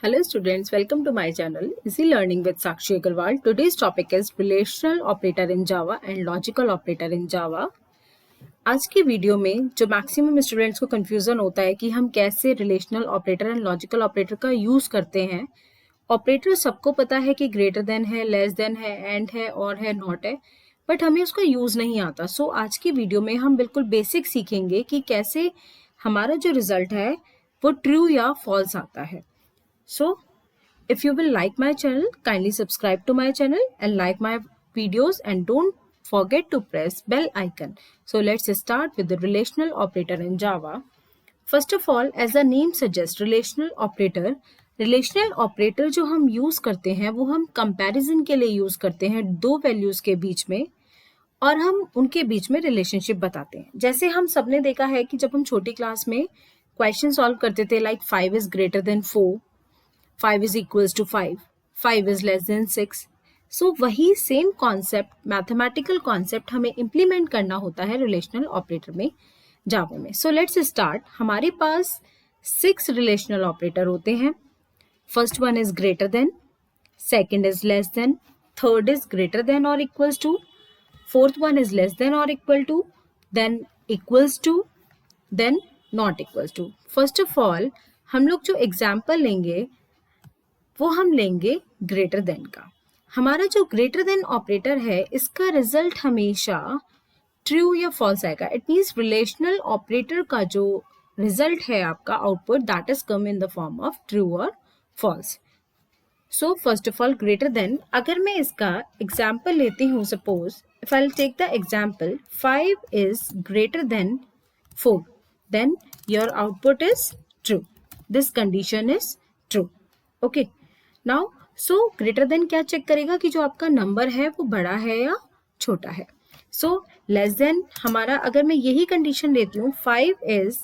Hello students, welcome to my channel Easy Learning with Sakshi Agarwal. Today's topic is relational operator in Java and logical operator in Java. आज की video में जो maximum students को confusion होता है कि हम कैसे relational operator and logical operator का यूज करते हैं। ऑपरेटर सबको पता है कि ग्रेटर देन है, लेस देन है, एंड है, और है, नॉट है, बट हमें उसका यूज नहीं आता। सो आज की वीडियो में हम बिल्कुल बेसिक सीखेंगे कि कैसे हमारा जो रिजल्ट है वो ट्रू या फॉल्स आता है। So, if you will like my channel, kindly subscribe to my channel and like my videos and don't forget to press bell icon. So, let's start with the relational operator in Java. First of all, as the name suggests, relational operator जो हम use करते हैं वो हम comparison के लिए use करते हैं दो values के बीच में, और हम उनके बीच में रिलेशनशिप बताते हैं। जैसे हम सबने देखा है कि जब हम छोटी क्लास में क्वेश्चन सॉल्व करते थे like 5 is greater than 4, 5 is equals to 5, 5 is less than 6. So वही सेम कॉन्सेप्ट, मैथमेटिकल कॉन्सेप्ट हमें इम्प्लीमेंट करना होता है रिलेशनल ऑपरेटर में, जावा में। So let's start. हमारे पास 6 रिलेशनल ऑपरेटर होते हैं। First one is greater than, second is less than, third is greater than और equals to, fourth one is less than और equal to, then equals to, then not equals to. First of all हम लोग जो example लेंगे वो हम लेंगे greater than का। हमारा जो ग्रेटर देन ऑपरेटर है इसका रिजल्ट हमेशा ट्रू या फॉल्स आएगा। इट मीन्स रिलेशनल ऑपरेटर का जो रिजल्ट है आपका output, that is come in the form of true और false. So first of all greater than, अगर मैं इसका एग्जाम्पल लेती हूँ, suppose if I take the example 5 is greater than 4, then your output is true, this condition is true. Okay, now so greater than क्या check करेगा कि जो आपका नंबर है वो बड़ा है या छोटा है। सो लेस देन हमारा, अगर मैं यही कंडीशन लेती हूँ 5 इज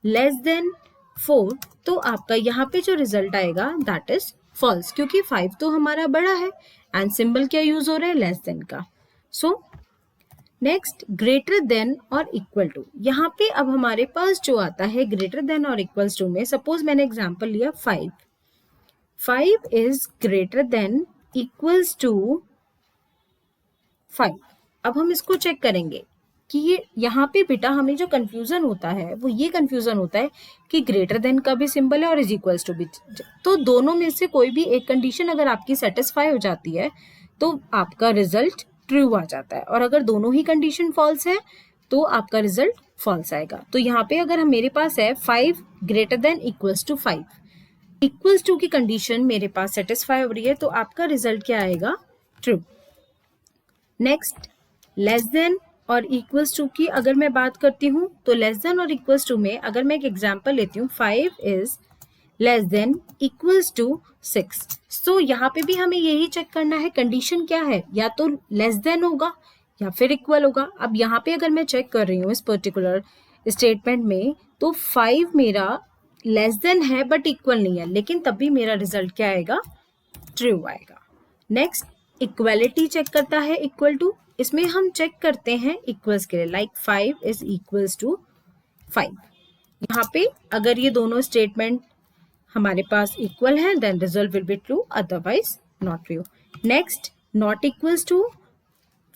लेस देन 4, तो आपका यहाँ पे जो रिजल्ट आएगा दैट इज फॉल्स, क्योंकि 5 तो हमारा बड़ा है एंड सिंबल क्या यूज हो रहा है, लेस देन का। सो नेक्स्ट ग्रेटर देन और इक्वल टू, यहाँ पे अब हमारे पास जो आता है ग्रेटर देन और इक्वल्स टू में, सपोज मैंने एग्जाम्पल लिया 5 is greater than equals to 5। अब हम इसको चेक करेंगे कि ये यहाँ पे बेटा हमें जो कंफ्यूजन होता है वो ये कंफ्यूजन होता है कि ग्रेटर देन का भी सिंबल है और इज इक्वल्स टू भी, तो दोनों में से कोई भी एक कंडीशन अगर आपकी सेटिस्फाई हो जाती है तो आपका रिजल्ट ट्रू आ जाता है, और अगर दोनों ही कंडीशन फॉल्स है तो आपका रिजल्ट फॉल्स आएगा। तो यहाँ पे अगर मेरे पास है 5 greater than equals to 5, equals to की कंडीशन मेरे पास सेटिस्फाई हो रही है, तो आपका रिजल्ट क्या आएगा, ट्रू। नेक्स्ट लेस देन और इक्वल्स टू की अगर मैं बात करती हूँ, तो लेस देन और इक्वल्स टू में अगर मैं एक एग्जांपल लेती हूँ 5 is less than equals to 6, तो यहाँ पे भी हमें यही चेक करना है कंडीशन क्या है, या तो लेस देन होगा या फिर इक्वल होगा। अब यहाँ पे अगर मैं चेक कर रही हूँ इस पर्टिकुलर स्टेटमेंट में, तो 5 मेरा लेस देन है बट इक्वल नहीं है, लेकिन तब भी मेरा रिजल्ट क्या आएगा, ट्रू आएगा। नेक्स्ट इक्वलिटी चेक करता है इक्वल टू, इसमें हम चेक करते हैं इक्वल्स के लिए, लाइक 5 इज इक्वल्स टू 5। यहाँ पे अगर ये दोनों स्टेटमेंट हमारे पास इक्वल है then result will be true, otherwise not true. Next not equals to,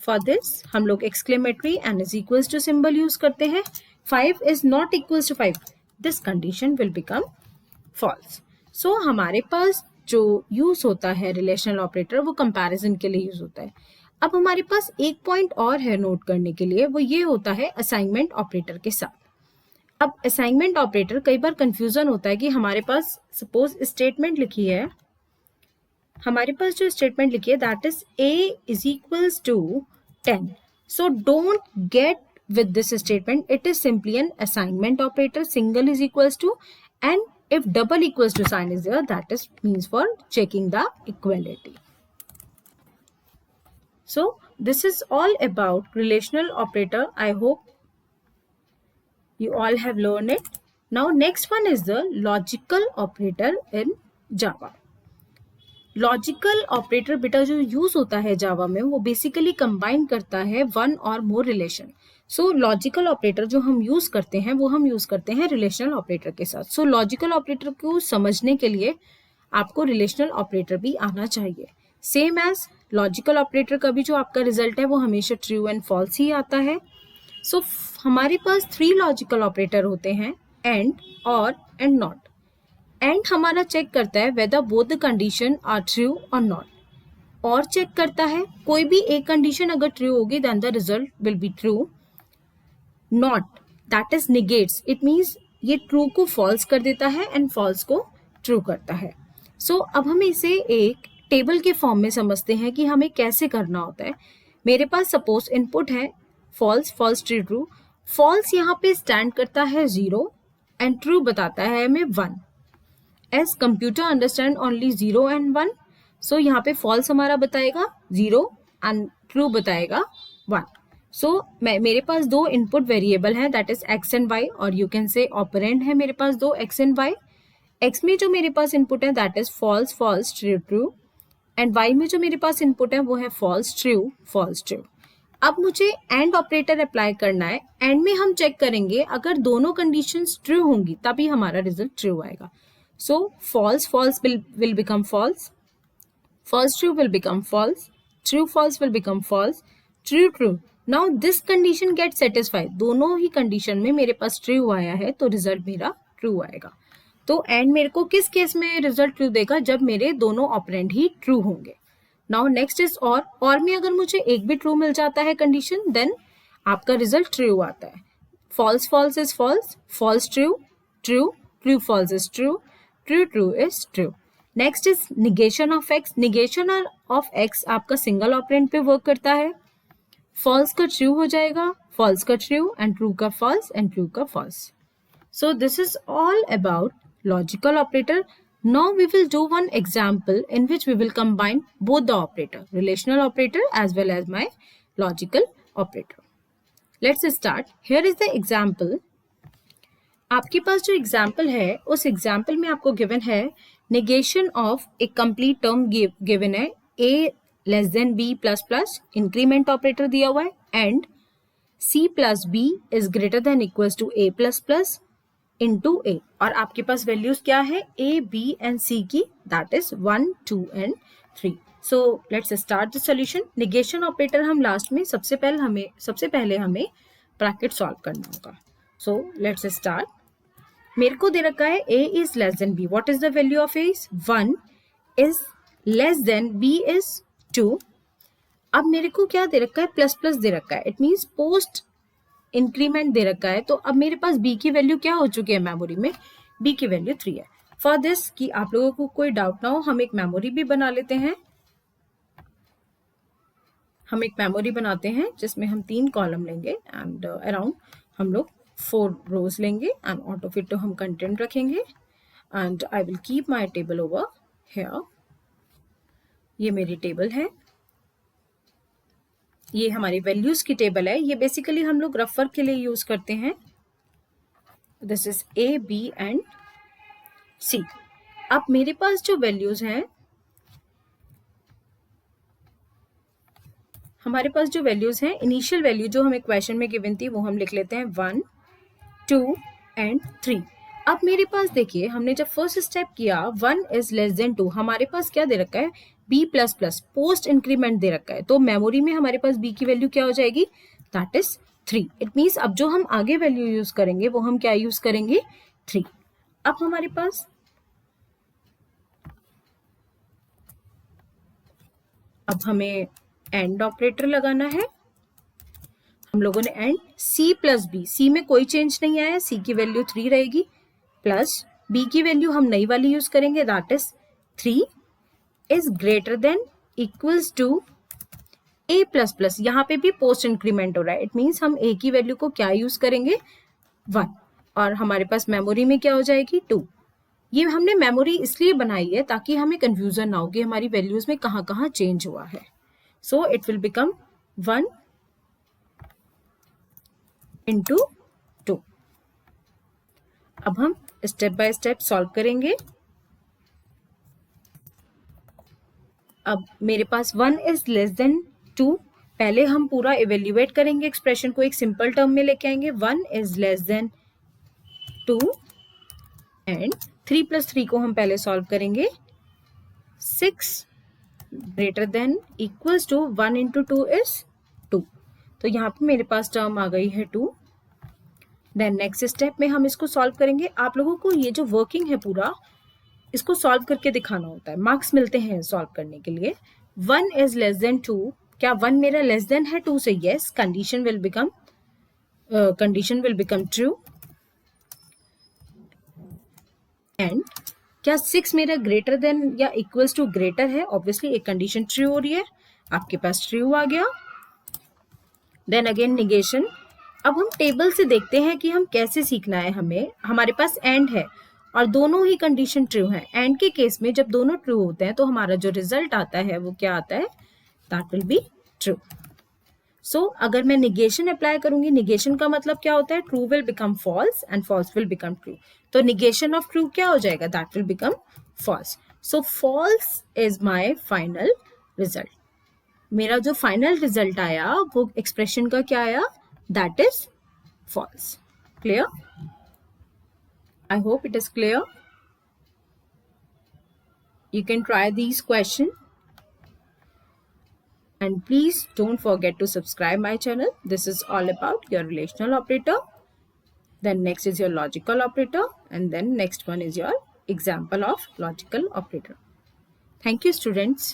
for this हम लोग exclamatory and is equals to symbol use करते हैं। 5 is not equals to 5, this condition will become false. So हमारे पास जो use होता है relational operator वो comparison के लिए यूज होता है। अब हमारे पास एक पॉइंट और है नोट करने के लिए, वो ये होता है असाइनमेंट ऑपरेटर के साथ। अब असाइनमेंट ऑपरेटर कई बार कंफ्यूजन होता है कि हमारे पास सपोज स्टेटमेंट लिखी है, हमारे पास जो स्टेटमेंट लिखी है that is a is equals to 10, so don't get with this statement, it is simply an assignment operator, single is equals to, and if double equals to sign is there, that is means for checking the equality. So this is all about relational operator. I hope you all have learned it. Now next one is the logical operator in Java. Logical operator बेटा जो use होता है जावा में वो basically combine करता है one और मोर relation. सो logical operator जो हम यूज करते हैं वो हम यूज करते हैं रिलेशनल ऑपरेटर के साथ। सो लॉजिकल ऑपरेटर को समझने के लिए आपको रिलेशनल ऑपरेटर भी आना चाहिए। सेम एज लॉजिकल ऑपरेटर का भी जो आपका रिजल्ट है वो हमेशा ट्रू एंड फॉल्स ही आता है। सो हमारे पास 3 लॉजिकल ऑपरेटर होते हैं, एंड, और, एंड नॉट। एंड हमारा चेक करता है whether both the condition are true और नॉट, और चेक करता है कोई भी एक कंडीशन अगर ट्रू होगी then the result will be true. Not that is negates, it means ये ट्रू को फॉल्स कर देता है एंड फॉल्स को ट्रू करता है। सो अब हम इसे एक टेबल के फॉर्म में समझते हैं कि हमें कैसे करना होता है। मेरे पास सपोज इनपुट है false, false, true, true. False यहाँ पे स्टैंड करता है 0 एंड ट्रू बताता है हमें 1। As computer understand only 0 and 1, so यहाँ पे फॉल्स हमारा बताएगा 0 एंड ट्रू बताएगा 1। सो मेरे पास 2 इनपुट वेरिएबल है that is x and y, और यू कैन से ऑपरेंड है मेरे पास 2 x एंड y। x में जो मेरे पास इनपुट है that is false, false, true, true, and y में जो मेरे पास इनपुट है वो है फॉल्स, ट्रू, फॉल्स, ट्रू। अब मुझे एंड ऑपरेटर अप्लाई करना है। एंड में हम चेक करेंगे अगर दोनों कंडीशंस ट्रू होंगी तभी हमारा रिजल्ट ट्रू आएगा। So false, false will become false, false, true will become false, true, false will become false, true, true. Now this condition gets satisfied, दोनों ही कंडीशन में मेरे पास ट्रू आया है तो रिजल्ट मेरा ट्रू आएगा। तो एंड मेरे को किस केस में रिजल्ट ट्रू देगा, जब मेरे दोनों ऑपरेंड ही ट्रू होंगे। नाउ नेक्स्ट इज और में अगर मुझे एक भी ट्रू मिल जाता है कंडीशन देन आपका रिजल्ट ट्रू आता है। False, false is false, false, true, true, true, false is true, true, true is true. Next is negation of x. Negation of x आपका सिंगल ऑपरेंड पे वर्क करता है। फॉल्स का true हो जाएगा, फॉल्स का ट्रू, एंड ट्रू का false, and true का false. So this is all about logical operator. Now we will do one example in which we will combine both the operator, relational operator as well as my logical operator. Let's start. Here is the example. आपके पास जो example है उस example में आपको given है negation of a complete term given है a less than b plus plus, increment operator दिया हुआ है, and c plus b is greater than equals to a plus plus into a, और आपके पास वैल्यूज क्या है a, b एंड c की, that is 1, 2 and 3। So let's start the solution. Negation operator हम last में सबसे पहले हमें ब्रैकेट सॉल्व करना होगा। सो लेट्स स्टार्ट। मेरे को दे रखा है a is less then b। What is the value of a? 1 is less then b is 2। अब मेरे को क्या दे रखा है, प्लस प्लस दे रखा है, इट मीन्स पोस्ट इंक्रीमेंट दे रखा है। तो अब मेरे पास b की वैल्यू क्या हो चुकी है मेमोरी में, b की वैल्यू 3 है। फॉर दिस कि आप लोगों को कोई डाउट ना हो, हम एक मेमोरी भी बना लेते हैं। हम एक मेमोरी बनाते हैं जिसमें हम 3 कॉलम लेंगे एंड अराउंड हम लोग 4 रोज लेंगे एंड ऑटो फिट तो हम कंटेंट रखेंगे and I will keep my table over here. ये मेरी टेबल है, ये हमारी वैल्यूज की टेबल है। ये बेसिकली हम लोग रफर के लिए यूज करते हैं। This is A, B and C. अब मेरे पास जो वैल्यूज हैं, हमारे पास जो वैल्यूज हैं, इनिशियल वैल्यू जो हमें क्वेश्चन में गिवन थी वो हम लिख लेते हैं 1, 2 एंड 3। अब मेरे पास देखिए, हमने जब फर्स्ट स्टेप किया 1 इज लेस देन 2, हमारे पास क्या दे रखा है, b plus plus, post increment दे रखा है। तो मेमोरी में हमारे पास b की वैल्यू क्या हो जाएगी, दैट इज 3। इट मीन्स अब जो हम आगे वैल्यू यूज करेंगे वो हम क्या यूज करेंगे, 3। अब हमारे पास अब हमें एंड ऑपरेटर लगाना है। हम लोगों ने and c plus b, c में कोई चेंज नहीं आया, c की वैल्यू 3 रहेगी, प्लस b की वैल्यू हम नई वाली यूज करेंगे that is 3 is greater than equals to a plus plus. यहाँ पे भी पोस्ट इंक्रीमेंट हो रहा है, इट मीन्स हम a की वैल्यू को क्या यूज करेंगे, 1, और हमारे पास मेमोरी में क्या हो जाएगी 2। ये हमने मेमोरी इसलिए बनाई है ताकि हमें कंफ्यूजन ना हो कि हमारी वैल्यूज में कहाँ कहाँ चेंज हुआ है। So it will become 1 into 2। अब हम स्टेप बाय स्टेप सॉल्व करेंगे। अब मेरे पास 1 इज लेस देन 2, पहले हम पूरा इवेल्युएट करेंगे एक्सप्रेशन को, एक सिंपल टर्म में लेके आएंगे। 1 is less then 2 and 3 plus 3 को हम पहले सॉल्व करेंगे। 6 greater than equals to 1 into 2 is 2. तो यहाँ पे मेरे पास टर्म आ गई है 2. देन नेक्स्ट स्टेप में हम इसको सॉल्व करेंगे. आप लोगों को ये जो वर्किंग है पूरा, इसको सॉल्व करके दिखाना होता है. मार्क्स मिलते हैं सॉल्व करने के लिए. 1 इज लेस देन 2. क्या 1 मेरा लेस देन है 2 से? Yes. Condition will become true. And क्या 6 मेरा ग्रेटर देन या इक्वल्स टू ग्रेटर है? ऑब्वियसली एक कंडीशन ट्रू हो रही है, आपके पास ट्रू आ गया. Then again negation. अब हम टेबल से देखते हैं कि हम कैसे सीखना है. हमें, हमारे पास एंड है और दोनों ही कंडीशन ट्रू है. एंड के केस में जब दोनों ट्रू होते हैं तो हमारा जो रिजल्ट आता है वो क्या आता है? That will be true. So अगर मैं निगेशन अप्लाई करूंगी, निगेशन का मतलब क्या होता है? True will become false and false will become true. तो निगेशन ऑफ ट्रू क्या हो जाएगा? That will become false. So false is my final result. मेरा जो फाइनल रिजल्ट आया वो एक्सप्रेशन का क्या आया? That is false. Clear? I hope it is clear. You can try these questions. And please don't forget to subscribe my channel. This is all about your relational operator. Then next is your logical operator. And then next one is your example of logical operator. Thank you, students.